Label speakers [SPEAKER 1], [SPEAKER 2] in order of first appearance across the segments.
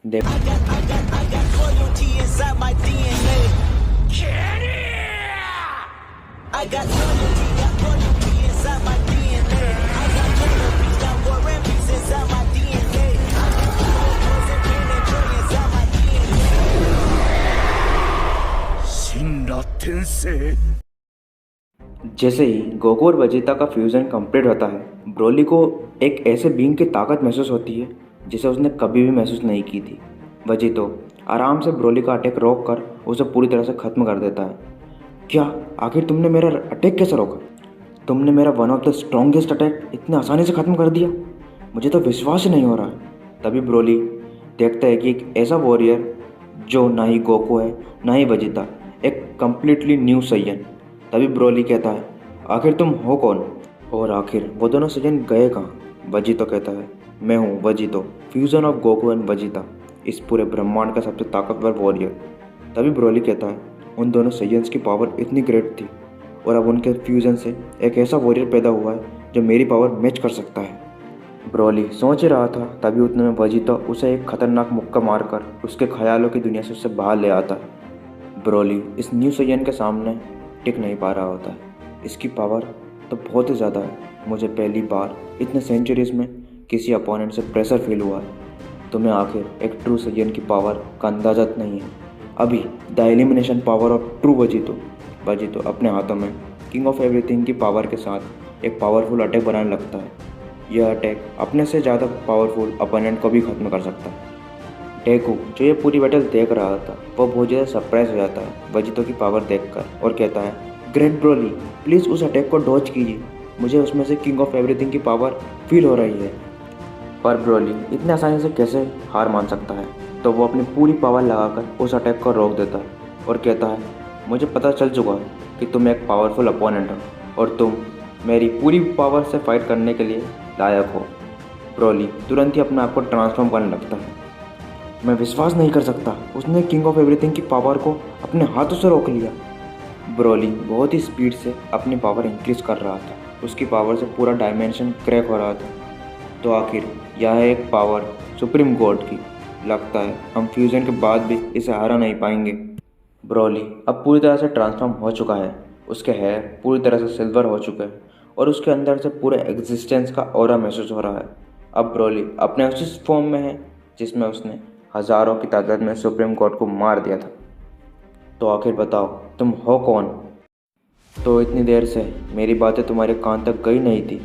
[SPEAKER 1] देख।
[SPEAKER 2] loyalty inside my DNA. I got loyalty inside my DNA. I got loyalty, got war and peace inside my DNA. I got poison, pain, and joy inside my DNA.
[SPEAKER 1] जैसे ही Goku और Vegeta का fusion complete होता है, Broly को एक ऐसे being की ताकत महसूस होती है जिसे उसने कभी भी महसूस नहीं की थी। वेजिटो आराम से ब्रोली का अटैक रोक कर उसे पूरी तरह से ख़त्म कर देता है। क्या आखिर तुमने मेरा अटैक कैसे रोका? तुमने मेरा one of the strongest attack इतने आसानी से ख़त्म कर दिया? मुझे तो विश्वास ही नहीं हो रहा है। तभी ब्रोली देखता है कि एक ऐसा वॉरियर जो ना ही गोकू है ना ही वेजिटा, एक कम्प्लीटली न्यू सैयन। तभी ब्रोली कहता है, आखिर तुम हो कौन? और आखिर वो दोनों सैयन गए कहाँ? वेजिटो कहता है, मैं हूँ Vegito, fusion of Goku and Vegeta, इस पूरे ब्रह्मांड का सबसे ताकतवर वॉरियर। तभी ब्रोली कहता है, उन दोनों सैयन्स की पावर इतनी ग्रेट थी और अब उनके फ्यूजन से एक ऐसा वॉरियर पैदा हुआ है जो मेरी पावर मैच कर सकता है। ब्रोली सोच ही रहा था, तभी उतने में वेजिटो उसे एक खतरनाक मुक्का मारकर उसके ख्यालों की दुनिया से उसे बाहर ले आता है। ब्रोली इस न्यू सैयन के सामने टिक नहीं पा रहा होता है। इसकी पावर तो बहुत ही ज़्यादा है। मुझे पहली बार इतने सेंचुरीज में किसी अपोनेंट से प्रेशर फील हुआ है। तुम्हें आखिर एक ट्रू सैयन की पावर का अंदाजा नहीं है। अभी the elimination power of true Vegito. Vegito अपने हाथों में किंग ऑफ एवरीथिंग की पावर के साथ एक पावरफुल अटैक बनाने लगता है। यह अटैक अपने से ज़्यादा पावरफुल अपोनेंट को भी खत्म कर सकता है। डेकू जो ये पूरी बैटल देख रहा था वो बहुत ज़्यादा सरप्राइज हो जाता है वेजिटो की पावर देखकर और कहता है, ग्रेट ब्रोली, प्लीज़ उस अटैक को डॉज कीजिए, मुझे उसमें से किंग ऑफ एवरीथिंग की पावर फील हो रही है। पर ब्रोली इतने आसानी से कैसे हार मान सकता है? तो वो अपनी पूरी पावर लगाकर उस अटैक को रोक देता है और कहता है, मुझे पता चल चुका है कि तुम एक पावरफुल अपोनेंट हो और तुम मेरी पूरी पावर से फाइट करने के लिए लायक हो। ब्रोली तुरंत ही अपने आप को ट्रांसफॉर्म करने लगता है। मैं विश्वास नहीं कर सकता, उसने किंग ऑफ एवरीथिंग की पावर को अपने हाथों से रोक लिया। ब्रोली बहुत ही स्पीड से अपनी पावर इंक्रीज कर रहा था। उसकी पावर से पूरा डायमेंशन क्रैक हो रहा था। तो आखिर यह है एक पावर सुप्रीम गॉड की। लगता है हम फ्यूजन के बाद भी इसे हरा नहीं पाएंगे। ब्रोली अब पूरी तरह से ट्रांसफॉर्म हो चुका है। उसके हेयर पूरी तरह से सिल्वर हो चुके हैं और उसके अंदर से पूरे एग्जिस्टेंस का ऑरा महसूस हो रहा है। अब ब्रोली अपने उस फॉर्म में है जिसमें उसने हज़ारों की तादाद में सुप्रीम कोर्ट को मार दिया था। तो आखिर बताओ तुम हो कौन? तो इतनी देर से मेरी बातें तुम्हारे कान तक गई नहीं थी।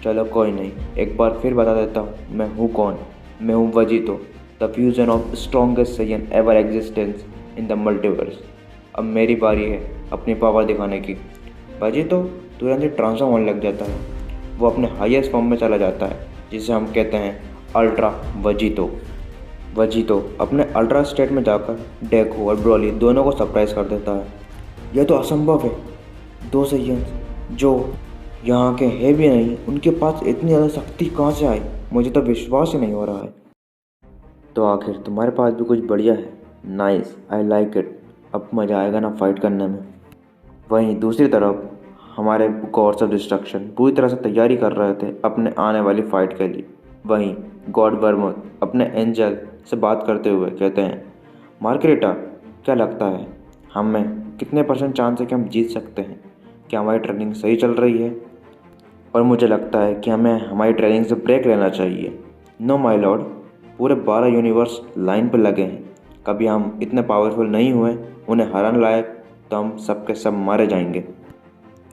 [SPEAKER 1] चलो कोई नहीं, एक बार फिर बता देता हूँ मैं हूँ कौन। मैं हूँ Vegito, the fusion of strongest Saiyan ever existence in the multiverse. अब मेरी बारी है अपनी पावर दिखाने की। वेजिटो तुरंत ही ट्रांसफॉर्म होने लग जाता है। वो अपने हाईएस्ट फॉर्म में चला जाता है जिसे हम कहते हैं अल्ट्रा वेजिटो। वेजिटो अपने अल्ट्रा स्टेट में जाकर डेकू और ब्रोली दोनों को सरप्राइज कर देता है। यह तो असंभव है, दो सैयन्स जो यहाँ के है भी नहीं, उनके पास इतनी ज़्यादा शक्ति कहाँ से आई? मुझे तो विश्वास ही नहीं हो रहा है। तो आखिर तुम्हारे पास भी कुछ बढ़िया है। Nice, I like it. अब मज़ा आएगा ना फाइट करने में। वहीं दूसरी तरफ हमारे गॉड्स ऑफ डिस्ट्रक्शन पूरी तरह से तैयारी कर रहे थे अपने आने वाली फाइट के लिए। वहीं गॉड वर्मोथ अपने एंजल से बात करते हुए कहते हैं, मार्गरेटा, क्या लगता है हमें कितने % चांस है कि हम जीत सकते हैं? क्या हमारी ट्रेनिंग सही चल रही है? और मुझे लगता है कि हमें हमारी ट्रेनिंग से ब्रेक लेना चाहिए। नो माय लॉर्ड, पूरे 12 यूनिवर्स लाइन पर लगे हैं। कभी हम इतने पावरफुल नहीं हुए उन्हें हराने लायक, तो हम सब के सब मारे जाएंगे।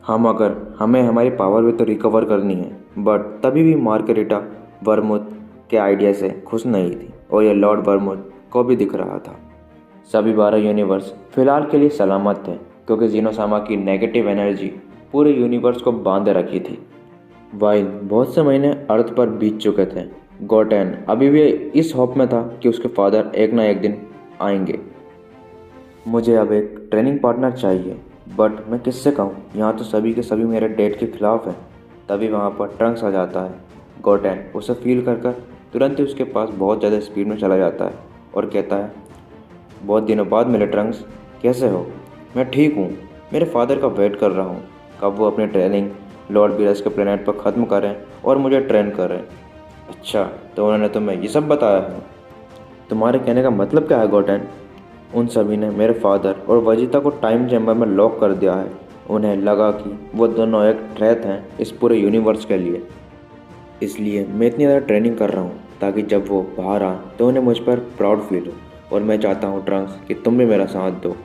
[SPEAKER 1] हमें हमारी पावर भी तो रिकवर करनी है। बट तभी भी मार्गरेटा वर्मोथ के आइडिया से खुश नहीं थी और यह लॉर्ड वर्मोथ को भी दिख रहा था। सभी 12 यूनिवर्स फिलहाल के लिए सलामत थे क्योंकि जीनोसामा की नेगेटिव एनर्जी पूरे यूनिवर्स को बांधे रखी थी। वाइल बहुत से महीने अर्थ पर बीत चुके थे, गोटेन अभी भी इस होप में था कि उसके फादर एक ना एक दिन आएंगे। मुझे अब एक ट्रेनिंग पार्टनर चाहिए, बट मैं किससे कहूँ? यहाँ तो सभी के सभी मेरे डेट के खिलाफ हैं। तभी वहाँ पर ट्रंक्स आ जाता है। गोटेन उसे फील कर तुरंत ही उसके पास बहुत ज़्यादा स्पीड में चला जाता है और कहता है, बहुत दिनों बाद मिले ट्रंक्स, कैसे हो? मैं ठीक हूँ, मेरे फादर का वेट कर रहा हूँ कब वो अपनी ट्रेनिंग लॉर्ड बीरस के प्लेनेट पर ख़त्म करें और मुझे ट्रेन करें। अच्छा, तो उन्होंने तुम्हें ये सब बताया है? तुम्हारे कहने का मतलब क्या है गोटेन? उन सभी ने मेरे फादर और वजीता को टाइम चैम्बर में लॉक कर दिया है। उन्हें लगा कि वो दोनों एक थ्रेट हैं इस पूरे यूनिवर्स के लिए। इसलिए मैं इतनी ज़्यादा ट्रेनिंग कर रहा हूँ ताकि जब वो बाहर आए तो उन्हें मुझ पर प्राउड फील हो। और मैं चाहता हूँ ट्रंक्स कि तुम भी मेरा साथ दो।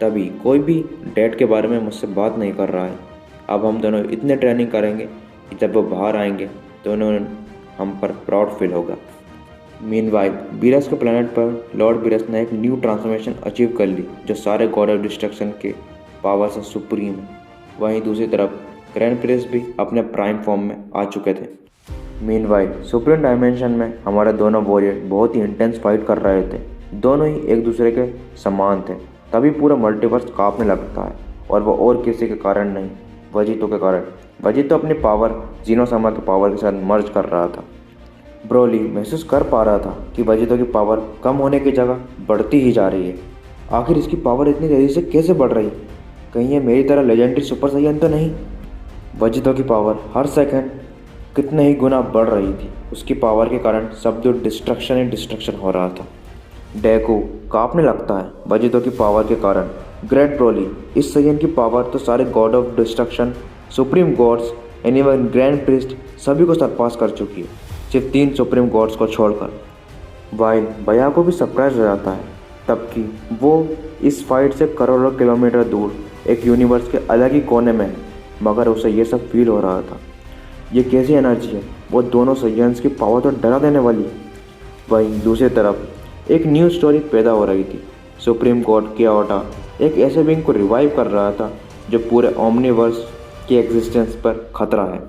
[SPEAKER 1] तभी कोई भी डैड के बारे में मुझसे बात नहीं कर रहा है। अब हम दोनों इतने ट्रेनिंग करेंगे कि जब वो बाहर आएंगे तो उन्हें हम पर प्राउड फील होगा। मीनवाइल बीरस के प्लेनेट पर लॉर्ड बीरस ने एक न्यू ट्रांसफॉर्मेशन अचीव कर ली जो सारे गॉड ऑफ डिस्ट्रक्शन के पावर से सुप्रीम है। वहीं दूसरी तरफ ग्रैंड प्रिंस भी अपने प्राइम फॉर्म में आ चुके थे। मीनवाइल सुप्रीम डायमेंशन में हमारे दोनों वॉरियर बहुत ही इंटेंस फाइट कर रहे थे। दोनों ही एक दूसरे के समान थे। तभी पूरा मल्टीवर्स कांपने लगता है और वो और किसी के कारण नहीं, वजीतो के कारण। वजीतो अपनी पावर जीनोसामा की पावर के साथ मर्ज कर रहा था। ब्रोली महसूस कर पा रहा था कि वजीतो की पावर कम होने की जगह बढ़ती ही जा रही है। आखिर इसकी पावर इतनी तेज़ी से कैसे बढ़ रही है? कहीं ये मेरी तरह लेजेंडरी सुपर साइयन तो नहीं? वजीतो की पावर हर सेकंड कितने ही गुना बढ़ रही थी। उसकी पावर के कारण सब जो डिस्ट्रक्शन ही डिस्ट्रक्शन हो रहा था। डेको कांपने लगता है वजीतो की पावर के कारण। ग्रेट ब्रोली, इस साइयन की पावर तो सारे god of destruction, supreme gods, anyone grand priest सभी को सरपास कर चुकी है, सिर्फ 3 सुप्रीम गॉड्स को छोड़कर। वाइल भैया को भी सरप्राइज हो जाता है तब कि वो इस फाइट से करोड़ों किलोमीटर दूर एक यूनिवर्स के अलग ही कोने में है, मगर उसे ये सब फील हो रहा था। ये कैसी एनर्जी है? वो दोनों साइयन्स की पावर तो डरा देने वाली है। वहीं दूसरी तरफ एक न्यू स्टोरी पैदा हो रही थी। सुप्रीम गॉड कियाओटा एक ऐसे बीइंग को रिवाइव कर रहा था जो पूरे ओमनीवर्स की एग्जिस्टेंस पर खतरा है।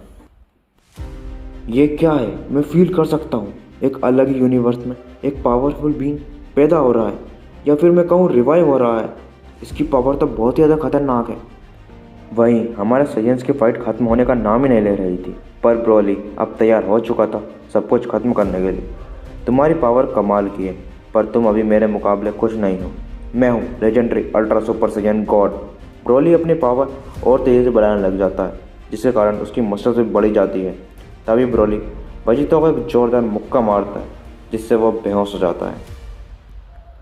[SPEAKER 1] ये क्या है? मैं फील कर सकता हूँ एक अलग ही यूनिवर्स में एक पावरफुल बीइंग पैदा हो रहा है, या फिर मैं कहूँ रिवाइव हो रहा है। इसकी पावर तो बहुत ही ज़्यादा खतरनाक है। वहीं हमारे साइयन्स की फाइट खत्म होने का नाम ही नहीं ले रही थी, पर ब्रोली अब तैयार हो चुका था सब कुछ खत्म करने के लिए। तुम्हारी पावर कमाल की है, पर तुम अभी मेरे मुकाबले कुछ नहीं हो। मैं हूँ legendary ultra super Saiyan god. Broly अपनी पावर और तेज़ी से बढ़ाने लग जाता है, जिसके कारण उसकी मसल्स भी बढ़ी जाती है। तभी ब्रोली वजीतो को एक जोरदार मुक्का मारता है, जिससे वह बेहोश हो जाता है।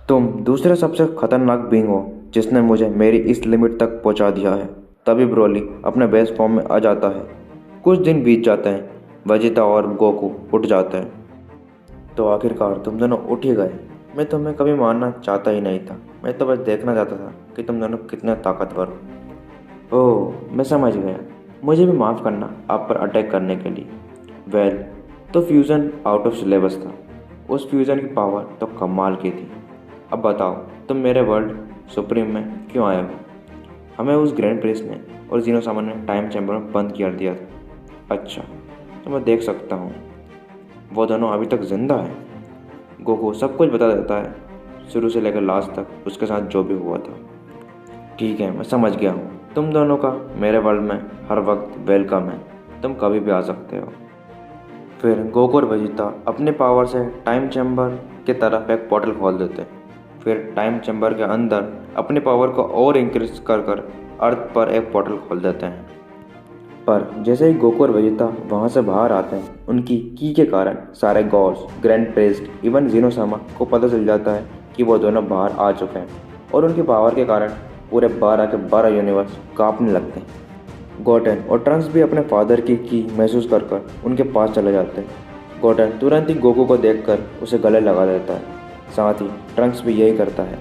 [SPEAKER 1] तुम दूसरे सबसे खतरनाक बीइंग हो जिसने मुझे मेरी इस लिमिट तक पहुंचा दिया है। तभी ब्रोली अपने बेस्ट फॉर्म में आ जाता है। कुछ दिन बीत जाते हैं, वजीता और गोकू उठ जाते हैं। तो आखिरकार तुम दोनों उठ ही गए। मैं तुम्हें कभी मारना चाहता ही नहीं था, मैं तो बस देखना चाहता था कि तुम दोनों कितने ताकतवर हो। ओह, मैं समझ गया। मुझे भी माफ़ करना आप पर अटैक करने के लिए। वेल, तो फ्यूज़न आउट ऑफ सिलेबस था। उस फ्यूज़न की पावर तो कमाल की थी। अब बताओ तुम मेरे वर्ल्ड सुप्रीम में क्यों आए हो? हमें उस ग्रैंड प्रिंस ने और जीनोसामा ने टाइम चैम्बर में बंद कर दिया था। अच्छा, तो मैं देख सकता हूँ वो दोनों अभी तक जिंदा हैं। गोकू सब कुछ बता देता है, शुरू से लेकर लास्ट तक उसके साथ जो भी हुआ था। ठीक है, मैं समझ गया हूँ। तुम दोनों का मेरे वर्ल्ड में हर वक्त वेलकम है, तुम कभी भी आ सकते हो। फिर गोकू और वजीता अपने पावर से टाइम चैम्बर की तरफ एक पोर्टल खोल देते हैं। फिर टाइम चैम्बर के अंदर अपनी पावर को और इंक्रीज कर अर्थ पर एक पोर्टल खोल देते हैं। पर जैसे ही गोकू और वजीता वहाँ से बाहर आते हैं, उनकी की के कारण सारे गॉड्स, ग्रैंड प्रिस्ट, इवन जीनोसामा को पता चल जाता है कि वो दोनों बाहर आ चुके हैं, और उनकी पावर के कारण पूरे 12 के 12 यूनिवर्स कांपने लगते हैं। गोटेन और ट्रंक्स भी अपने फादर की महसूस कर उनके पास चले जाते हैं। गोटेन तुरंत ही गोकू को देखकर उसे गले लगा देता है, साथ ही ट्रंक्स भी यही करता है।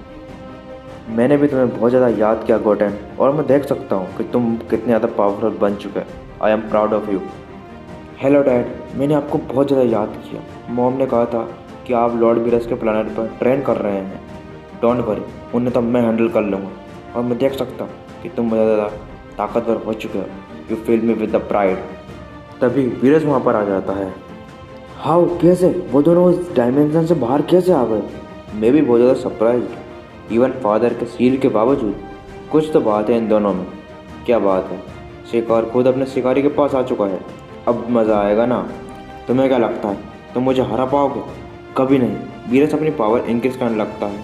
[SPEAKER 1] मैंने भी तुम्हें बहुत ज़्यादा याद किया गोटेन, और मैं देख सकता हूँ कि तुम कितने ज़्यादा पावरफुल बन चुके हैं। I am proud of you. Hello dad, मैंने आपको बहुत ज़्यादा याद किया। मॉम ने कहा था कि आप लॉर्ड बीरस के प्लानट पर ट्रेन कर रहे हैं। डोंट वरी, उन्हें तो मैं हैंडल कर लूँगा, और मैं देख सकता हूँ कि तुम बहुत ज़्यादा ताकतवर हो चुके हो। You fill me with the pride. तभी बीरस वहाँ पर आ जाता है। हाउ, कैसे? वो दोनों उस डायमेंशन से बाहर कैसे आ गए? मैं भी बहुत ज़्यादा सरप्राइज, इवन फादर के सील के बावजूद। कुछ तो बात है इन दोनों में। क्या बात है? शिकार खुद अपने शिकारी के पास आ चुका है। अब मज़ा आएगा ना। तुम्हें क्या लगता है तुम मुझे हरा पाओगे? कभी नहीं। बीरस अपनी पावर इंक्रीज करने लगता है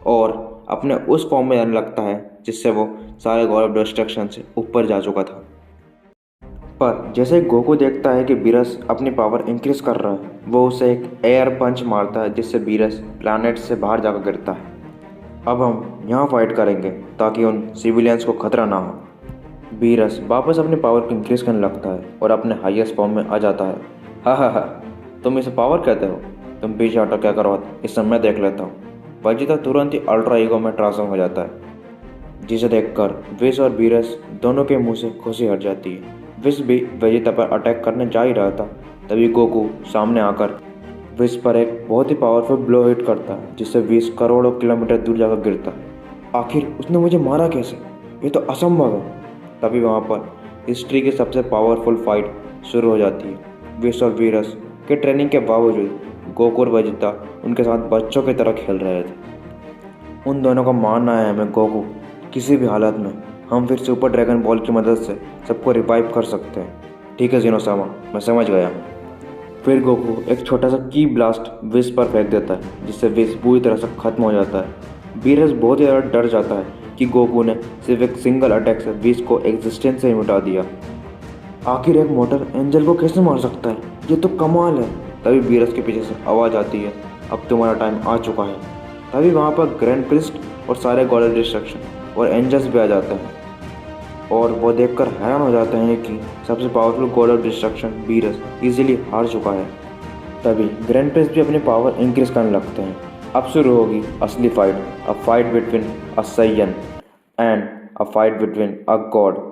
[SPEAKER 1] और अपने उस फॉर्म में जाने लगता है जिससे वो सारे गॉड ऑफ डिस्ट्रक्शन से ऊपर जा चुका था। पर जैसे ही गोकू देखता है कि बीरस अपनी पावर इंक्रीज कर रहा है, वो उसे एक एयर पंच मारता है जिससे बीरस प्लैनेट से बाहर जाकर गिरता है। अब हम यहाँ फाइट करेंगे ताकि उन सिविलियंस को खतरा ना हो। बीरस वापस अपनी पावर को इंक्रीज करने लगता है और अपने हाईएस्ट फॉर्म में आ जाता है। हा, तुम इसे पावर कहते हो? तुम पीछे हटो, क्या करो इस समय मैं देख लेता हूँ। वेजिटा तुरंत ही अल्ट्रा ईगो में ट्रांसफॉर्म हो जाता है, जिसे देखकर विश और बीरस दोनों के मुंह से खुशी हट जाती है। विश भी वेजिटा पर अटैक करने जा ही रहा था, तभी गोकू सामने आकर विश पर एक बहुत ही पावरफुल ब्लो हिट करता है, जिससे विश करोड़ों किलोमीटर दूर जाकर गिरता है। आखिर उसने मुझे मारा कैसे? ये तो असंभव है। तभी वहाँ पर हिस्ट्री की सबसे पावरफुल फाइट शुरू हो जाती है। विश और वीरस के ट्रेनिंग के बावजूद गोकू और वेजिटा उनके साथ बच्चों की तरह खेल रहे थे। उन दोनों का मानना है हमें गोकू किसी भी हालत में हम फिर सुपर ड्रैगन बॉल की मदद से सबको रिवाइव कर सकते हैं। ठीक है ज़ेनोसामा, मैं समझ गया। फिर गोकू एक छोटा सा की ब्लास्ट विश पर फेंक देता है, जिससे विश पूरी तरह से खत्म हो जाता है। बीरस बहुत ही ज़्यादा डर जाता है कि गोकू ने सिर्फ एक सिंगल अटैक से विश को एग्जिस्टेंस से ही मिटा दिया। आखिर एक मोटर एंजल को कैसे मार सकता है? ये तो कमाल है। तभी बीरस के पीछे से आवाज़ आती है, अब तुम्हारा टाइम आ चुका है। तभी वहाँ पर ग्रैंड प्रिस्ट और सारे गॉड ऑफ डिस्ट्रक्शन और एंजल्स भी आ जाते हैं, और वो देखकर हैरान हो जाते हैं कि सबसे powerful God of destruction Beerus easily हार चुका है। तभी ग्रैंड प्रिस्ट भी अपनी पावर इंक्रीज करने लगते हैं। अब शुरू होगी असली fight, a fight between a Saiyan and a fight between a God.